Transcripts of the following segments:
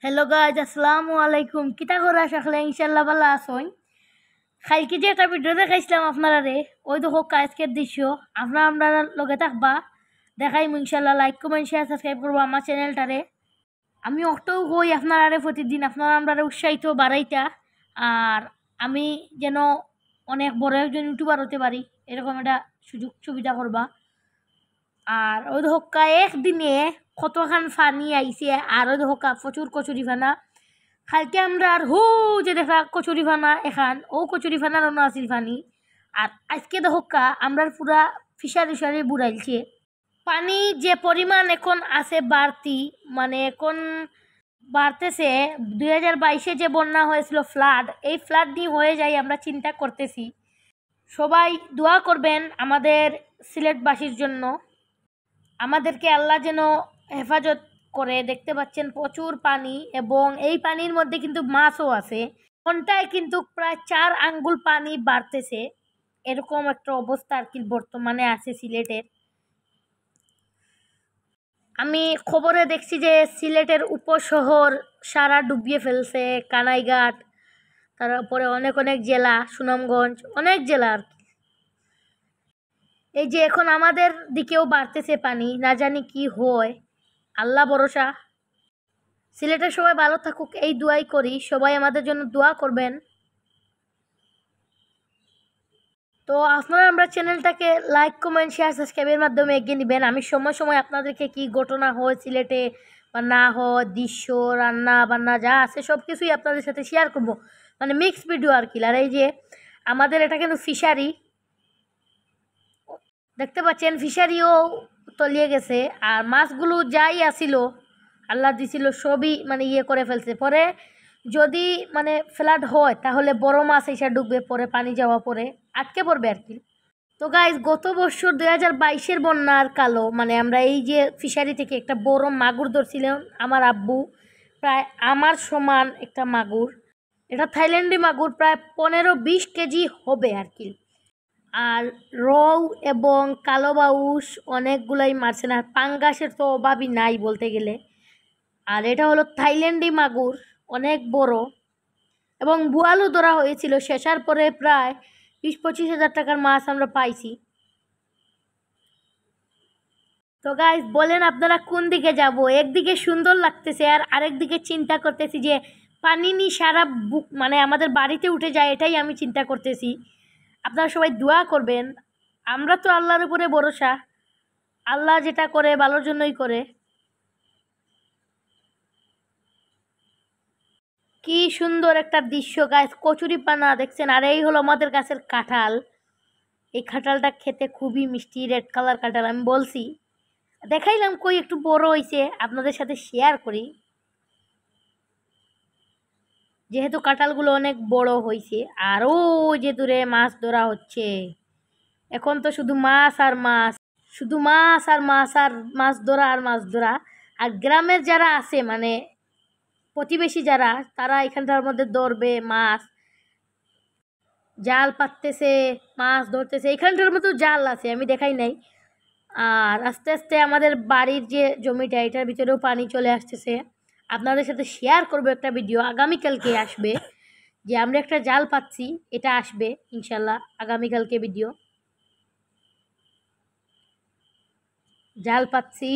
Hello guys, আসসালামু আলাইকুম। কিতা করে সকলে ইনশাল্লাহ ভালো আসুন। কালকে যে একটা ভিডিও দেখাইছিলাম আপনারা রে, ওই দেখো আজকের দৃশ্য। আপনারা লগে থাকবা, দেখাইম ইনশাল্লাহ। লাইক কমেন্ট শেয়ার সাবস্ক্রাইব করবো আমার চ্যানেলটারে। আমি অক্টোও হই আপনারা প্রতিদিন আপনারা উৎসাহিত বাড়াইতা, আর আমি যেন অনেক বড় একজন ইউটিউবার হতে পারি, এরকম একটা সুযোগ সুবিধা করবা। আর ওই হোক্কা একদিনে কতখান ফানি আইছে, আর ওই হোক্কা প্রচুর কচুরি ফানা। কালকে আমরা আর যে দেখা কচুরি ফানা এখান ও কচুরি ফানার অন্য আসিল ফানি। আর আজকে হোক্কা আমরা পুরা ফিশারি উশারি বুড়াইছে। পানি যে পরিমাণ এখন আছে বাড়তি, মানে এখন বাড়তেছে। 2022-এ যে বন্যা হয়েছিল ফ্লাড, এই ফ্লাড নিয়ে হয়ে যায় আমরা চিন্তা করতেছি। সবাই দোয়া করবেন আমাদের সিলেটবাসীর জন্য। আমাদেরকে আল্লাহ যেন হেফাজত করে। দেখতে পাচ্ছেন প্রচুর পানি, এবং এই পানির মধ্যে কিন্তু মাছও আছে। ঘন্টায় কিন্তু প্রায় 4 আঙ্গুল পানি বাড়তেছে, এরকম একটা অবস্থা আর কি বর্তমানে আছে সিলেটের। আমি খবরে দেখছি যে সিলেটের উপশহর সারা ডুবিয়ে ফেলছে, কানাইঘাট, তারপরে অনেক অনেক জেলা, সুনামগঞ্জ, অনেক জেলা আর কি। এই যে এখন আমাদের দিকেও বাড়তেছে পানি, না জানি কি হয়, আল্লাহ ভরসা। সিলেটের সবাই ভালো থাকুক এই দোয়াই করি, সবাই আমাদের জন্য দোয়া করবেন। তো আপনারা আমরা চ্যানেলটাকে লাইক কমেন্ট শেয়ার সাবস্ক্রাইবের মাধ্যমে এগিয়ে নেবেন। আমি সময় সময় আপনাদেরকে কি ঘটনা হয় সিলেটে বা না হয়, দৃশ্য, রান্না বান্না যা আছে সব কিছুই আপনাদের সাথে শেয়ার করব, মানে মিক্স ভিডিও আর কি। আর এই যে আমাদের এটা কিন্তু ফিশারি, দেখতে পাচ্ছেন ফিশারিও তলিয়ে গেছে। আর মাছগুলো যাই আসিল আল্লাহ দিছিল সবই মানে ইয়ে করে ফেলছে। পরে যদি মানে ফ্লাড হয় তাহলে বড় মাছ এসে ডুববে, পরে পানি যাওয়া পরে আটকে পড়বে আর কি। তো গাইজ, গত বছর 2022-এর বন্যার কালো, মানে আমরা এই যে ফিশারি থেকে একটা বড় মাগুর ধরছিলাম আমার আব্বু, প্রায় আমার সমান একটা মাগুর। এটা থাইল্যান্ডি মাগুর, প্রায় 15-20 কেজি হবে আর কি। আর রৌ এবং কালো বাউস অনেকগুলাই মারছে, আর পাঙ্গাসের তো অভাবই নাই বলতে গেলে। আর এটা হলো থাইল্যান্ডি মাগুর, অনেক বড়। এবং বোয়ালও ধরা হয়েছিল, শেষার পরে প্রায় 20-25 হাজার টাকার মাছ আমরা পাইছি। তো গাইজ বলেন আপনারা কোন দিকে যাব? একদিকে সুন্দর লাগতেছে, আর আরেকদিকে চিন্তা করতেছি যে পানি নি সারা বুক মানে আমাদের বাড়িতে উঠে যায়, এটাই আমি চিন্তা করতেছি। আপনারা সবাই দোয়া করবেন। আমরা তো আল্লাহর উপরে ভরসা, আল্লাহ যেটা করে ভালোর জন্যই করে। কি সুন্দর একটা দৃশ্য গাইজ, কচুরি পানা দেখছেন, আর এই হলো আমাদের গাছের কাঁঠাল। এই কাঁঠালটা খেতে খুবই মিষ্টি, রেড কালার কাঁঠাল। আমি বলছি দেখাইলাম কই একটু বড় হয়েছে, আপনাদের সাথে শেয়ার করি। যেহেতু কাঁঠালগুলো অনেক বড় হয়েছে, আর ও যে দূরে মাছ ধরা হচ্ছে। এখন তো শুধু মাছ আর মাছ, শুধু মাছ আর মাছ, আর মাছ ধরা আর মাছ ধরা। আর গ্রামের যারা আছে মানে প্রতিবেশী যারা, তারা এখানটার মধ্যে ধরবে মাছ, জাল পাততেছে, মাছ ধরতেছে। এখানটার মধ্যেও জাল আছে, আমি দেখাই নাই। আর আস্তে আস্তে আমাদের বাড়ির যে জমিটা, এটার ভিতরেও পানি চলে আসতেছে। আপনাদের সাথে শেয়ার করবো একটা ভিডিও, আগামীকালকে আসবে, যে আমরা একটা জাল পাচ্ছি, এটা আসবে ইনশাল্লাহ আগামীকালকে ভিডিও। জাল পাচ্ছি,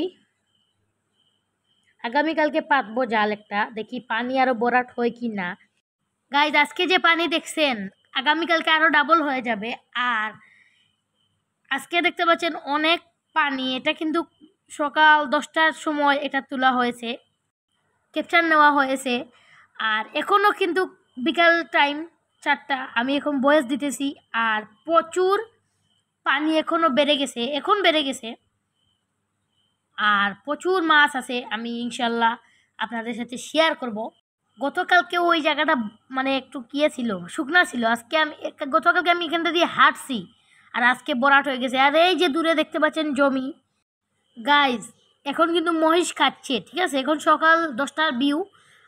আগামীকালকে পাতবো জাল একটা, দেখি পানি আরো ভরাট হয় কি না। গাইজ, আজকে যে পানি দেখছেন আগামীকালকে আরো ডাবল হয়ে যাবে। আর আজকে দেখতে পাচ্ছেন অনেক পানি, এটা কিন্তু সকাল 10টার সময় এটা তোলা হয়েছে, ক্যাপচার নেওয়া হয়েছে। আর এখনও কিন্তু বিকাল টাইম 4টা, আমি এখন বয়স দিতেছি। আর প্রচুর পানি এখনও বেড়ে গেছে, এখন বেড়ে গেছে। আর প্রচুর মাছ আছে, আমি ইনশাল্লাহ আপনাদের সাথে শেয়ার করব। গতকালকে ওই জায়গাটা মানে একটু কিয়ে ছিল, শুকনা ছিল। গতকালকে আমি এখানটা দিয়ে হাঁটছি, আর আজকে বরাট হয়ে গেছে। আর এই যে দূরে দেখতে পাচ্ছেন জমি গাইজ, এখন কিন্তু মহিষ খাচ্ছে, ঠিক আছে? এখন সকাল 10টার ভিউ,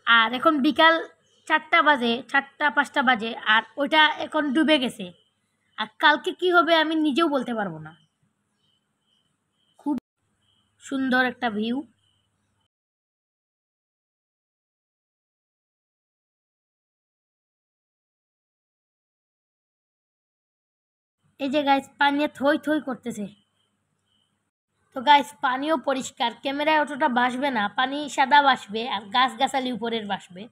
আর এখন বিকাল 4টা বাজে, 4টা 5টা বাজে, আর ওইটা এখন ডুবে গেছে। আর কালকে কি হবে আমি নিজেও বলতে পারবো না। খুব সুন্দর একটা ভিউ। এই যে গাইস পানি থই থই করতেছে। তো গাইস পানিও পরিষ্কার, ক্যামেরায় অতটা ভাসবে না, পানি সাদা ভাসবে আর গাছগাছালি উপরের ভাসবে,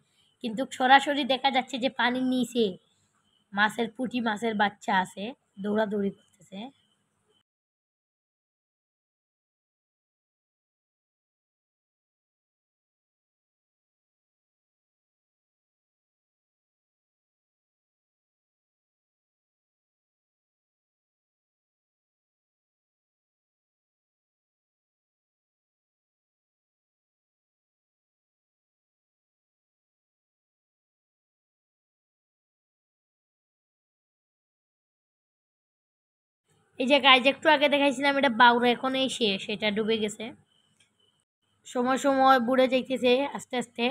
কিন্তু সরাসরি দেখা যাচ্ছে যে পানির নিচে মাছের পুঁটি মাছের বাচ্চা আছে, দৌড়াদৌড়ি করতেছে। এই যে গাইজ একটু আগে দেখাইছিলাম এটা বাউরা, এখন এই শেষ, এটা ডুবে গেছে, সময় সময় বুড়ে যাইতেছে আস্তে আস্তে।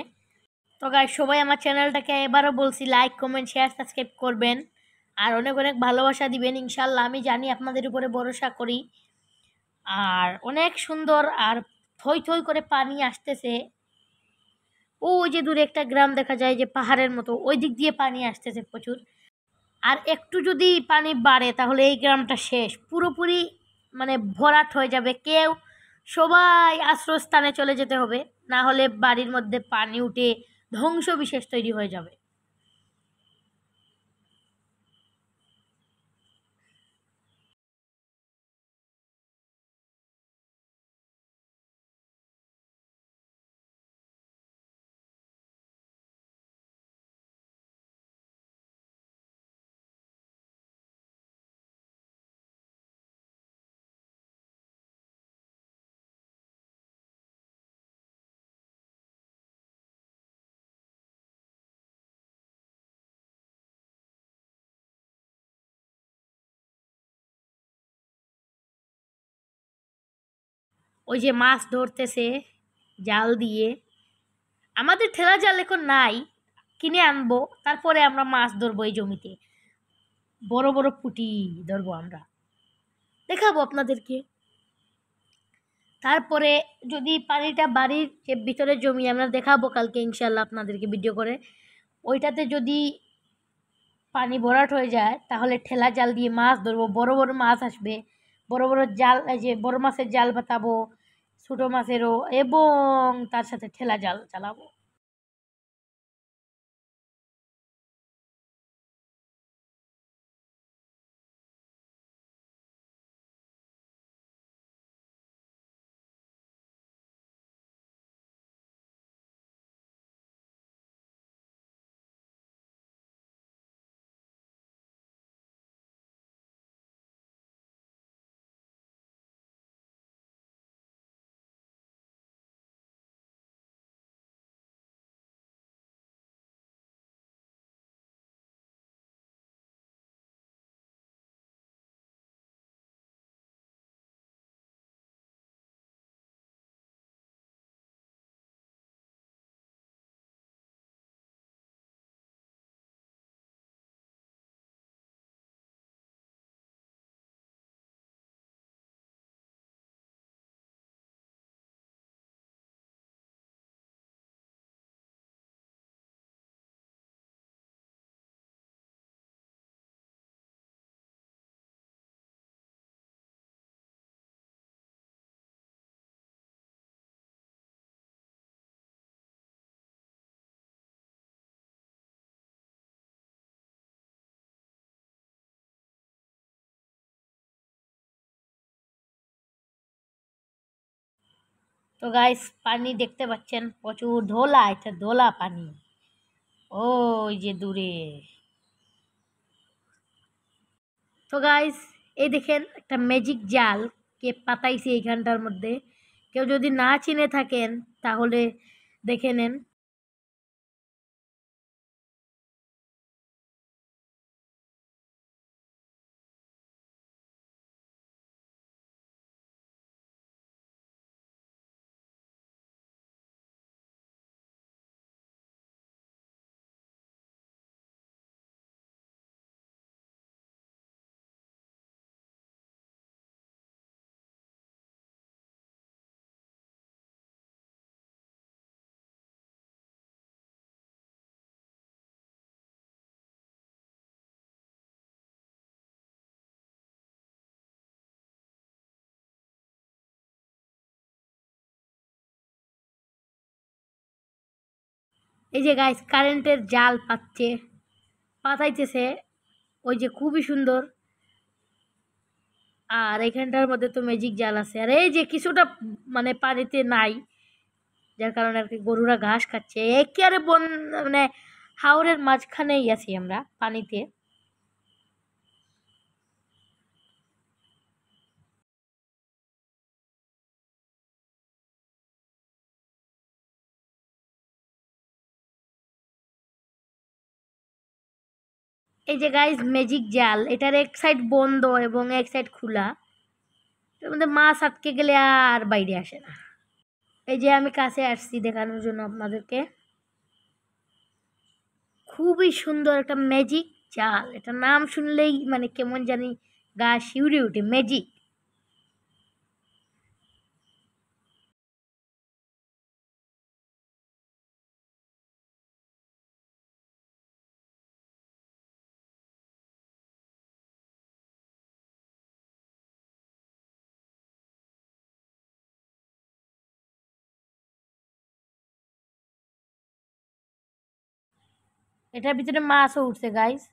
তো গাইজ সবাই আমার চ্যানেলটাকে এবারও বলছি লাইক কমেন্ট শেয়ার সাবস্ক্রাইব করবেন আর অনেক অনেক ভালোবাসা দিবেন ইনশাল্লাহ। আমি জানি আপনাদের উপরে ভরসা করি। আর অনেক সুন্দর আর থই থই করে পানি আসতেছে। ওই যে দূরে একটা গ্রাম দেখা যায় যে পাহাড়ের মতো, ওই দিক দিয়ে পানি আসতেছে প্রচুর। আর একটু যদি পানি বাড়ে তাহলে এই গ্রামটা শেষ পুরোপুরি, মানে ভরাট হয়ে যাবে, কেউ সবাই আশ্রয়স্থানে চলে যেতে হবে, না হলে বাড়ির মধ্যে পানি উঠে ধ্বংস বিশেষ তৈরি হয়ে যাবে। ওই যে মাছ ধরতেছে জাল দিয়ে, আমাদের ঠেলা জাল এখন নাই, কিনে আনবো, তারপরে আমরা মাছ ধরবো এই জমিতে, বড় বড় পুঁটি ধরবো আমরা, দেখাবো আপনাদেরকে। তারপরে যদি পানিটা বাড়ির যে ভিতরে জমি, আমরা দেখাবো কালকে ইনশাল্লাহ আপনাদেরকে ভিডিও করে, ওইটাতে যদি পানি ভরাট হয়ে যায় তাহলে ঠেলা জাল দিয়ে মাছ ধরবো, বড় বড় মাছ আসবে, বড় বড় জাল, এই যে বড় মাছের জাল পাতাবো, ছোট মাছেরও, এবং তার সাথে ঠেলা জাল চালাবো। তো গাইস পানি দেখতে পাচ্ছেন প্রচুর ধোলা, এটা ধোলা পানি, ওই যে দূরে। তো গাইস এই দেখেন একটা ম্যাজিক জাল কে পাতাইছে এইখানটার মধ্যে, কেউ যদি না চিনে থাকেন তাহলে দেখে নেন। এই যে গাইস কারেন্টের জাল পাতাইতেছে, ওই যে খুবই সুন্দর। আর এখানটার মধ্যে তো ম্যাজিক জাল আছে, আর এই যে কিছুটা মানে পানিতে নাই, যার কারণে আর কি গরুরা ঘাস খাচ্ছে একেবারে মানে হাওরের মাঝখানেই আছি আমরা পানিতে। এই যে গাইস ম্যাজিক জাল, এটার এক সাইড বন্ধ এবং এক সাইড খোলা, এর মধ্যে মাছ আটকে গেলে আর বাইরে আসে না। এই যে আমি কাছে আসছি দেখানোর জন্য আপনাদেরকে, খুবই সুন্দর একটা ম্যাজিক জাল। এটা নাম শুনলেই মানে কেমন জানি গা শিউরে উঠে, ম্যাজিক। এটার ভিতরে মাছও উঠছে গাইস,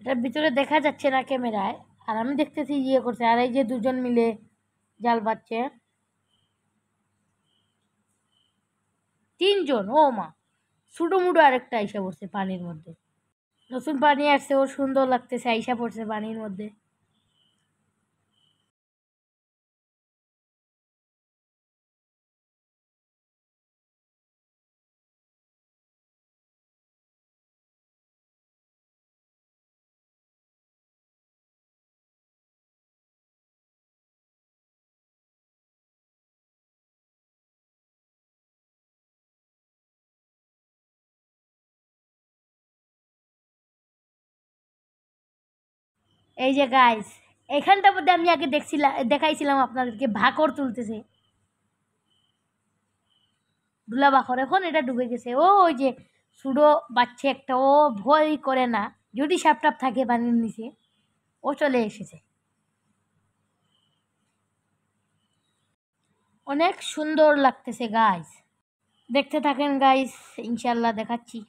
এটার ভিতরে দেখা যাচ্ছে না ক্যামেরায়, আর আমি দেখতেছি ইয়ে করছে, আর এই যে দুজন মিলে জাল পাচ্ছে, তিনজন। ও মা, ছোটো মুটো আরেকটা আইসা পড়ছে পানির মধ্যে, নতুন পানি আসছে, ওর সুন্দর লাগতেছে, আইসা পড়ছে পানির মধ্যে। এই যে গাইস, এখানটার মধ্যে আমি আগে দেখাইছিলাম আপনাদেরকে ভাকর তুলতেছে, ডুলা বাখর, এখন এটা ডুবে গেছে। ও ওই যে সুডো বাচ্চা একটা, ও ভয় করে না, যদি সাপ টাপ থাকে পানির নিচে, ও চলে এসেছে। অনেক সুন্দর লাগতেছে গাইস, দেখতে থাকেন গাইস, ইনশাল্লাহ দেখাচ্ছি।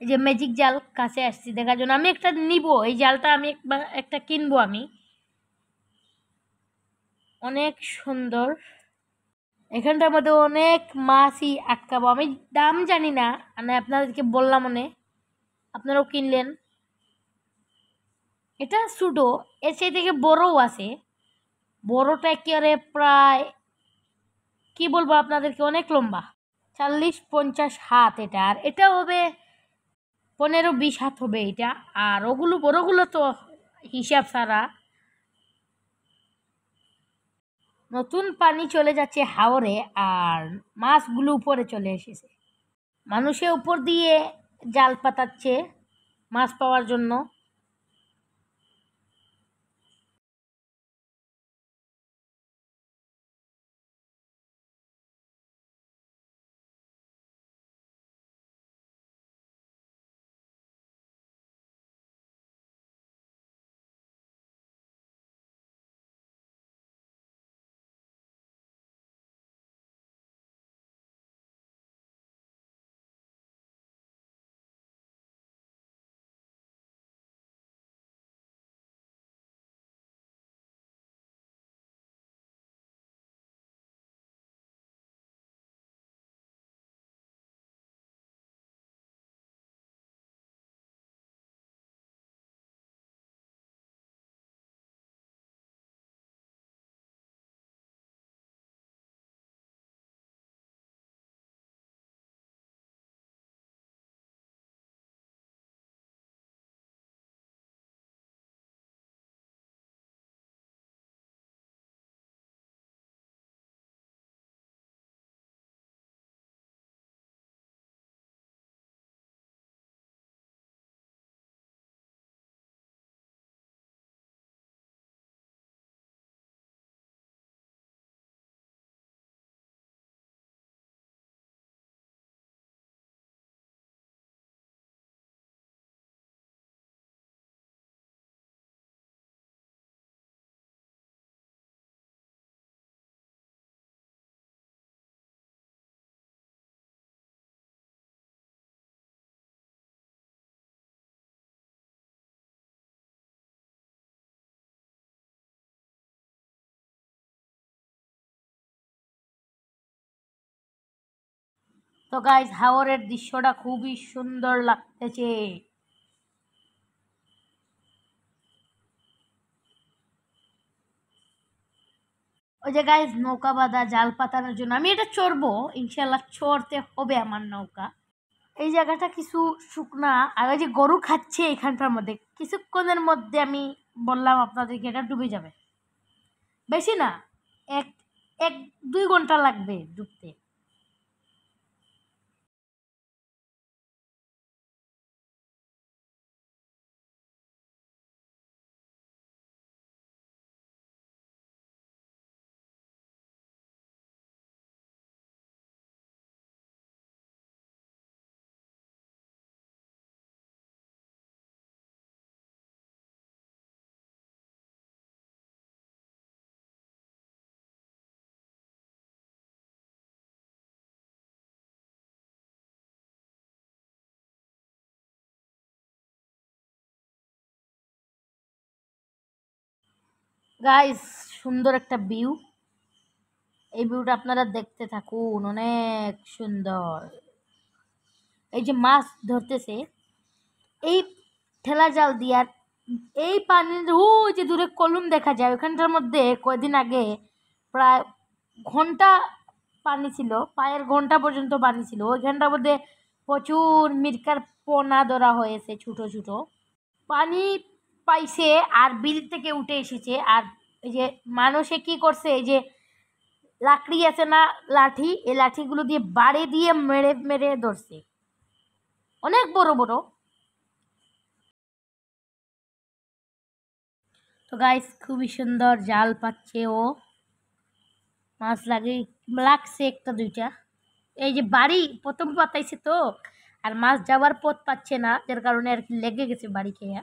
এই যে ম্যাজিক জাল কাছে আসছি দেখার জন্য, আমি একটা নিব, এই জালটা আমি একটা কিনবো আমি, অনেক সুন্দর। এখানটার মধ্যে অনেক মাছই আটকাবো, আমি দাম জানি না, মানে আপনাদেরকে বললাম মনে, আপনারাও কিনলেন। এটা সুডো, এর সেই থেকে বড়ও আছে, বড়টা একেবারে প্রায় কি বলবো আপনাদেরকে, অনেক লম্বা, 40-50 হাত এটা, আর এটা হবে 15-20 হাত হবে এটা। আর ওগুলো বড়গুলো তো হিসাব ছাড়া। নতুন পানি চলে যাচ্ছে হাওরে, আর মাছগুলো উপরে চলে এসেছে, মানুষের উপর দিয়ে জাল পাতাচ্ছে মাছ পাওয়ার জন্য। তো গাইজ হাওরের দৃশ্যটা খুবই সুন্দর লাগতেছে। ওই যে গাইজ নৌকা বাঁধা জাল পাতানোর জন্য আমি এটা চড়বো, ইনশাল্লাহ চড়তে হবে আমার নৌকা। এই জায়গাটা কিছু শুকনা আর ওই যে গরু খাচ্ছে এখানটার মধ্যে, কিছুক্ষণের মধ্যে আমি বললাম আপনাদেরকে এটা ডুবে যাবে। বেশি না, এক এক 2 ঘন্টা লাগবে ডুবতে। গাইস সুন্দর একটা ভিউ, এই ভিউটা আপনারা দেখতে থাকুন, অনেক সুন্দর। এই যে মাছ ধরতেছে এই ঠেলা জাল দিয়ে, আর এই পানির ওই যে দূরে কলুম দেখা যায়, ওখানটার মধ্যে কয়েকদিন আগে প্রায় ঘন্টা পানি ছিল, পায়ের ঘন্টা পর্যন্ত পানি ছিল। ওইখানটার মধ্যে প্রচুর মিরকার পোনা ধরা হয়েছে, ছোট ছোট পানি পাইছে আর বিল থেকে উঠে এসেছে। আর এই যে মানুষে কি করছে, এই যে লাকড়ি আছে না, লাঠি, এই লাঠিগুলো দিয়ে বাড়ি দিয়ে মেরে মেরে ধরছে, অনেক বড় বড়। তো গাইস খুবই সুন্দর জাল পাচ্ছে ও, মাছ লাগছে একটা দুইটা। এই যে বাড়ি প্রথম পাতাইছে তো, আর মাছ যাওয়ার পথ পাচ্ছে না, যার কারণে আর কি লেগে গেছে বাড়ি খেয়ে।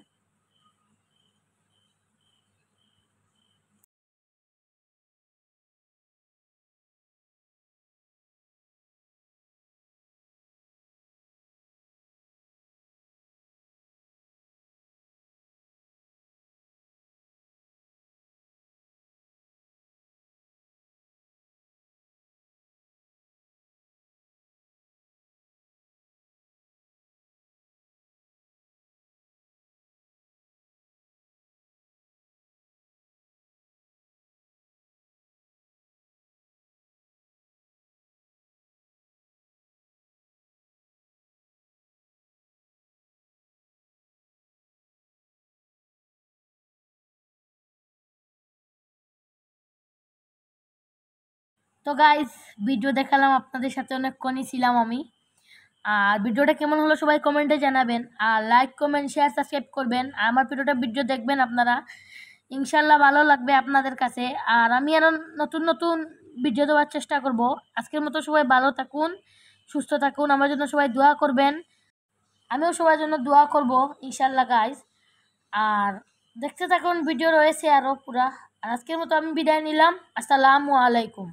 তো গাইস ভিডিও দেখালাম আপনাদের সাথে, অনেকক্ষণই ছিলাম আমি। আর ভিডিওটা কেমন হলো সবাই কমেন্টে জানাবেন, আর লাইক কমেন্ট শেয়ার সাবস্ক্রাইব করবেন। আর আমার ভিডিও দেখবেন আপনারা, ইনশাল্লাহ ভালো লাগবে আপনাদের কাছে। আর আমি আরও নতুন নতুন ভিডিও দেওয়ার চেষ্টা করব। আজকের মতো সবাই ভালো থাকুন, সুস্থ থাকুন, আমার জন্য সবাই দোয়া করবেন, আমিও সবার জন্য দোয়া করব ইনশাল্লাহ গাইস। আর দেখতে থাকুন, ভিডিও রয়েছে আরও পুরা। আর আজকের মতো আমি বিদায় নিলাম, আসসালামু আলাইকুম।